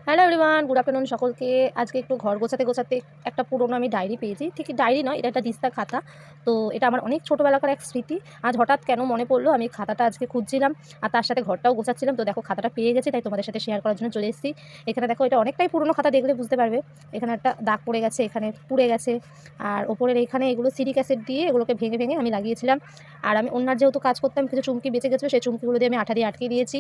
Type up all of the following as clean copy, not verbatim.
Hello everyone, good afternoon সকলকে। আজকে একটু ঘর গোছাতে গোছাতে একটা পুরোনো আমি ডায়েরি পেয়েছি। ঠিক ডায়েরি নয়, এটা একটা দিস্তা খাতা। তো এটা আমার অনেক ছোটোবেলাকার এক স্মৃতি। আজ হঠাৎ কেন মনে পড়লো, আমি খাতাটা আজকে খুঁজছিলাম আর তার সাথে ঘরটাও গোছাচ্ছিলাম। তো দেখো খাতাটা পেয়ে গেছি, তাই তোমাদের সাথে শেয়ার করার জন্য চলে এসেছি। এখানে দেখো, এটা অনেকটাই পুরোনো খাতা, দেখলে বুঝতে পারবে। এখানে একটা দাগ পড়ে গেছে, এখানে পুড়ে গেছে, আর ওপরের এখানে এগুলো সিরিক অ্যাসিড দিয়ে এগুলোকে ভেঙে ভেঙে আমি লাগিয়েছিলাম। আর আমি অন্যার যেহেতু কাজ করতাম, কিছু চুমকি বেঁচে গেছিলো, সেই চুমকিগুলো দিয়ে আমি আঠা দিয়ে আটকে দিয়েছি।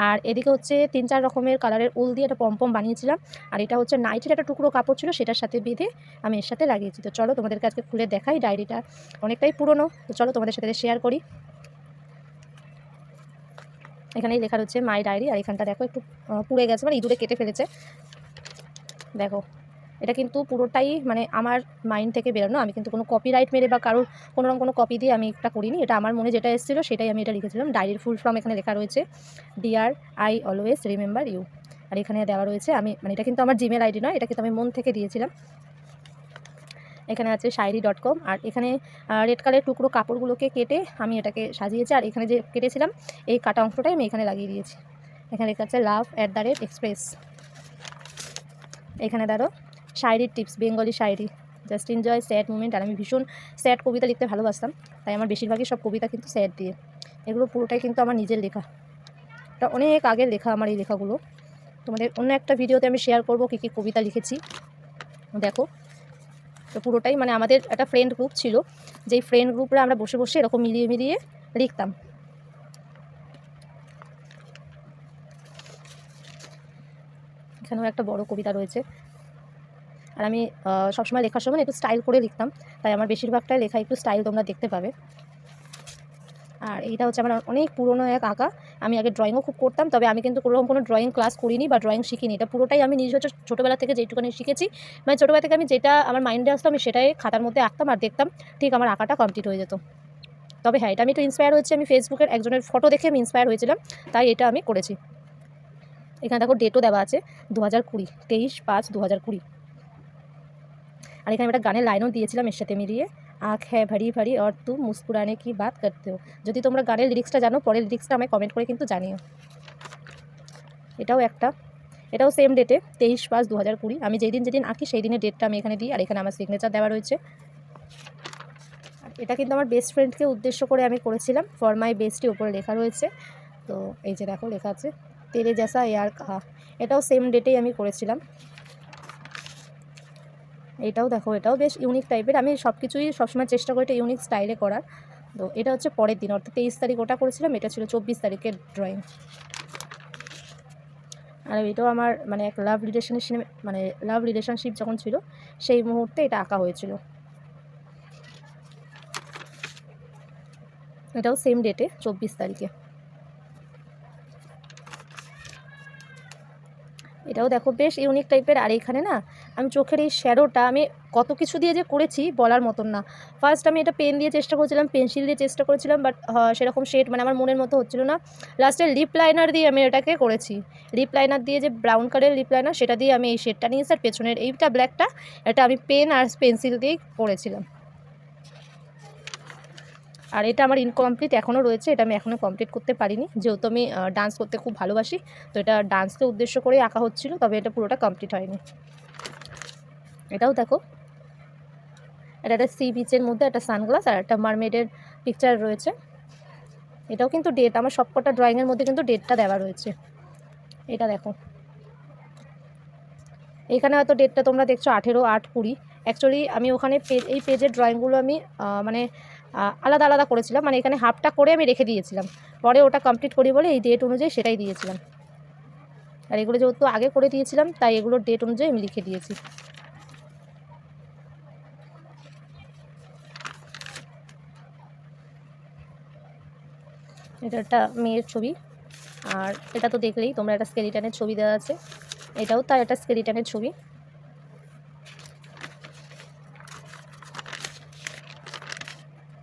আর এদিকে হচ্ছে 3-4 রকমের কালারের উল দিয়ে একটা পম্পম বানিয়েছিলাম। আর এটা হচ্ছে নাইটের একটা টুকরো কাপড় ছিল, সেটার সাথে বেঁধে আমি এর সাথে লাগিয়েছি। তো চলো তোমাদেরকে আজকে খুলে দেখাই। ডায়েরিটা অনেকটাই পুরনো, তো চলো তোমাদের সাথে শেয়ার করি। এখানেই লেখা রয়েছে মাই ডায়েরি। আর এখানটা দেখো একটু পুড়ে গেছে, মানে ইঁদুরে কেটে ফেলেছে। দেখো, এটা কিন্তু পুরোটাই মানে আমার মাইন্ড থেকে বেরোনো। আমি কিন্তু কোনো কপিরাইট মেরে বা কারোর কোনো কপি দিয়ে আমি এটা করিনি। এটা আমার মনে যেটা এসেছিলো সেটাই আমি এটা লিখেছিলাম। ডায়েরির ফুল ফর্ম এখানে লেখা রয়েছে, dear I always remember you. আর এখানে দেওয়া রয়েছে, আমি মানে এটা কিন্তু আমার জিমেল আইডি নয়, এটা কিন্তু আমি মন থেকে দিয়েছিলাম। এখানে আছে শায়রি.com। আর এখানে রেড কালারের টুকরো কাপড়গুলোকে কেটে আমি এটাকে সাজিয়েছি। আর এখানে যে কেটেছিলাম এই কাটা অংশটাই আমি এখানে লাগিয়ে দিয়েছি। এখানে লেখা আছে love@express। এখানে ধরো শায়রির tips, Bengali shayari, just enjoy sad moment. আর আমি ভীষণ স্যাড কবিতা লিখতে ভালোবাসতাম, তাই আমার বেশিরভাগই সব কবিতা কিন্তু স্যাড দিয়ে। এগুলো পুরোটাই কিন্তু আমার নিজের লেখা, এটা অনেক আগের লেখা আমার এই লেখাগুলো। তোমাদের অন্য একটা ভিডিওতে আমি শেয়ার করব কী কী কবিতা লিখেছি। দেখো, তো পুরোটাই মানে আমাদের একটা ফ্রেন্ড গ্রুপ ছিল, যেই ফ্রেন্ড গ্রুপরা আমরা বসে বসে এরকম মিলিয়ে মিলিয়ে লিখতাম। এখানেও একটা বড় কবিতা রয়েছে। আর আমি সবসময় লেখার সময় একটু স্টাইল করে লিখতাম, তাই আমার বেশিরভাগটাই লেখা একটু স্টাইল তোমরা দেখতে পাবে। আর এইটা হচ্ছে আমার অনেক পুরনো এক আঁকা। আমি আগে ড্রয়িংও খুব করতাম, তবে আমি কিন্তু কোনো ড্রয়িং ক্লাস করিনি বা ড্রয়িং শিখিনি। এটা পুরোটাই আমি নিজ হচ্ছে ছোটোবেলা থেকে যেটুকুনি শিখেছি, মানে ছোটোবেলা থেকে আমি যেটা আমার মাইন্ডে আসতো আমি সেটাই খাতার মধ্যে আঁকতাম আর দেখতাম, ঠিক আমার আঁকাটা কমপ্লিট হয়ে যেত। তবে হ্যাঁ, এটা আমি একটু ইন্সপায়ার হয়েছি, আমি ফেসবুকের একজনের ফটো দেখে আমি ইন্সপায়ার হয়েছিলাম, তাই এটা আমি করেছি। এখানে দেখো ডেটও দেওয়া আছে, 2020, 23/5/2020। আর এখানে একটা গানের লাইনও দিয়েছিলাম এর সাথে মিলিয়ে, আঁখ হ্যাঁ ভরি ভরি और तुम मुस्कुराने की बात करते हो। যদি তোমরা গানের লিরিক্সটা জানো, পরের লিরিক্সটা আমায় কমেন্ট করে কিন্তু জানিও। এটাও সেম ডেটে, 23/5/2020। আমি যেদিন আঁকি সেই দিনের ডেটটা আমি এখানে দিই, আর এখানে আমার সিগনেচার দেওয়া রয়েছে। এটা কিন্তু আমার বেস্ট ফ্রেন্ডকে উদ্দেশ্য করে আমি করেছিলাম, ফর মাই বেস্টে উপরে লেখা রয়েছে। তো এই যে দেখো লেখা আছে তেরে জেসা ইয়ার কাহা। এটাও সেম ডেটেই আমি করেছিলাম। এটাও দেখো, এটাও বেশ ইউনিক টাইপের। আমি সব কিছুই সবসময় চেষ্টা করি এটা ইউনিক স্টাইলে করার। তো এটা হচ্ছে পরের দিন, অর্থাৎ 23 তারিখ ওটা করেছিলাম, এটা ছিল 24 তারিখের ড্রয়িং। আর এটাও আমার মানে এক লাভ রিলেশনশিপ যখন ছিল সেই মুহূর্তে এটা আঁকা হয়েছিল। এটাও সেম ডেটে, 24 তারিখে। এটাও দেখো বেশ ইউনিক টাইপের। আর এখানে না আমি চোখের এই শ্যাডোটা আমি কত কিছু দিয়ে যে করেছি বলার মতন না। ফার্স্ট আমি এটা পেন দিয়ে চেষ্টা করেছিলাম, পেন্সিল দিয়ে চেষ্টা করেছিলাম, বাট সেরকম শেড মানে আমার মনের মতো হচ্ছিল না। লাস্টে লিপ লাইনার দিয়ে আমি এটাকে করেছি। লিপ লাইনার দিয়ে, যে ব্রাউন কালারের লিপ লাইনার, সেটা দিয়ে আমি এই শেডটা নিয়েছি। আর পেছনের এইটা ব্ল্যাকটা, এটা আমি পেন আর পেন্সিল দিয়েই করেছিলাম। আর এটা আমার ইনকমপ্লিট এখনও রয়েছে, এটা আমি এখনও কমপ্লিট করতে পারিনি, যেহেতু আমি ডান্স করতে খুব ভালোবাসি। তো এটা ডান্সকে উদ্দেশ্য করে আঁকা হচ্ছিল, তবে এটা পুরোটা কমপ্লিট হয়নি। এটাও দেখো, এটা একটা সি বিচের মধ্যে একটা সানগ্লাস আর একটা মারমেডের পিকচার রয়েছে। এটাও কিন্তু ডেট, আমার সবকটা ড্রয়িংয়ের মধ্যে কিন্তু ডেটটা দেওয়া রয়েছে। এটা দেখো, এখানে হয়তো ডেটটা তোমরা দেখছো 18/8/20। অ্যাকচুয়ালি আমি ওখানে এই পেজের ড্রয়িংগুলো আমি মানে আলাদা আলাদা করেছিলাম, মানে এখানে হাফটা করে আমি রেখে দিয়েছিলাম, পরে ওটা কমপ্লিট করি বলে এই ডেট অনুযায়ী সেটাই দিয়েছিলাম। আর এগুলো যেহেতু আগে করে দিয়েছিলাম, তাই এগুলোর ডেট অনুযায়ী আমি লিখে দিয়েছি। এটা একটা মেয়ের ছবি। আর এটা তো দেখলেই তোমরা, একটা স্কেলিটনের ছবি দেওয়া আছে, এটাও তার একটা স্কেলিটনের ছবি।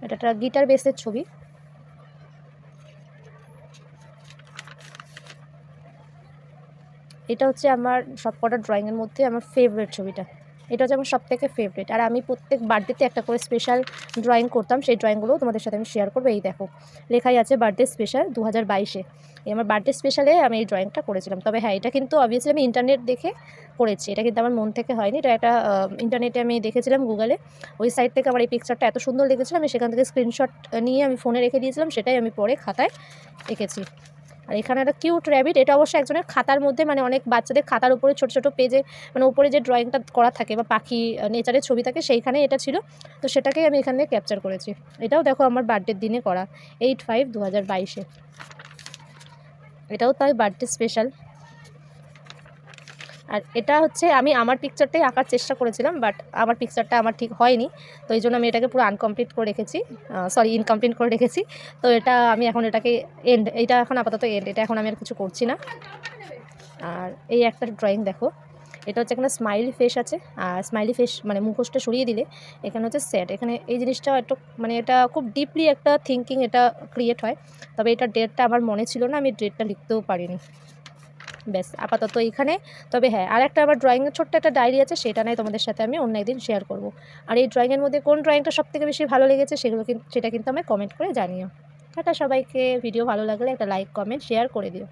এটা একটা গিটার বেসের ছবি। এটা হচ্ছে আমার সবকটা ড্রয়িংয়ের মধ্যে আমার ফেভারিট ছবিটা। এটা হচ্ছে আমার সবথেকে ফেভারিট। আর আমি প্রত্যেক বার্থডেতে একটা করে স্পেশাল ড্রয়িং করতাম, সেই ড্রয়িংগুলোও তোমাদের সাথে আমি শেয়ার করবো। এই দেখো লেখাই আছে বার্থডে স্পেশাল 2022-এ। এই আমার বার্থডে স্পেশালে আমি এই ড্রয়িংটা করেছিলাম। তবে হ্যাঁ, এটা কিন্তু অবভিয়াসলি আমি ইন্টারনেট দেখে করেছি, এটা কিন্তু আমার মন থেকে হয়নি। এটা একটা ইন্টারনেটে আমি দেখেছিলাম, গুগলে ওই সাইট থেকে আমার এই পিকচারটা এত সুন্দর লেগেছিল, আমি সেখান থেকে স্ক্রিনশট নিয়ে আমি ফোনে রেখে দিয়েছিলাম, সেটাই আমি পরে খাতায় এঁকেছি। আর এখানে একটা কিউট র্যাবিট, এটা অবশ্য একজনের খাতার মধ্যে, মানে অনেক বাচ্চাদের খাতার উপরে ছোটো ছোটো পেজে মানে উপরে যে ড্রয়িংটা করা থাকে বা পাখি নেচারের ছবি থাকে, সেইখানে এটা ছিল, তো সেটাকেই আমি এখানে ক্যাপচার করেছি। এটাও দেখো আমার বার্থডের দিনে করা, 8/5/2022-এ। এটাও তাই বার্থডে স্পেশাল। আর এটা হচ্ছে আমি আমার পিকচারটাই আঁকার চেষ্টা করেছিলাম, বাট আমার পিকচারটা আমার ঠিক হয়নি, তো এই জন্য আমি এটাকে পুরো আনকমপ্লিট করে রেখেছি, ইনকমপ্লিট করে রেখেছি। তো এটা আমি এখন এটাকে এটা এখন আপাতত এটা এখন আমি আর কিছু করছি না। আর এই একটা ড্রয়িং দেখো, এটা হচ্ছে এখানে স্মাইলি ফেস আছে, আর স্মাইলি ফেস মানে মুখোশটা সরিয়ে দিলে এখানে হচ্ছে স্যাড। এখানে এই জিনিসটা একটু মানে এটা খুব ডিপলি একটা থিঙ্কিং এটা ক্রিয়েট হয়। তবে এটা ডেটটা আমার মনে ছিল না, আমি ডেটটা লিখতেও পারিনি। ব্যাস আপাতত এইখানে। তবে হ্যাঁ, আর একটা আমার ড্রয়িংয়ের ছোট্ট একটা ডায়েরি আছে, সেটা নয় তোমাদের সাথে আমি অন্য একদিন শেয়ার করব। আর এই ড্রয়িংয়ের মধ্যে কোন ড্রয়িংটা সবথেকে বেশি ভালো লেগেছে সেটা কিন্তু আমি কমেন্ট করে জানিও। টাটা সবাইকে। ভিডিও ভালো লাগলে একটা লাইক, কমেন্ট, শেয়ার করে দিও।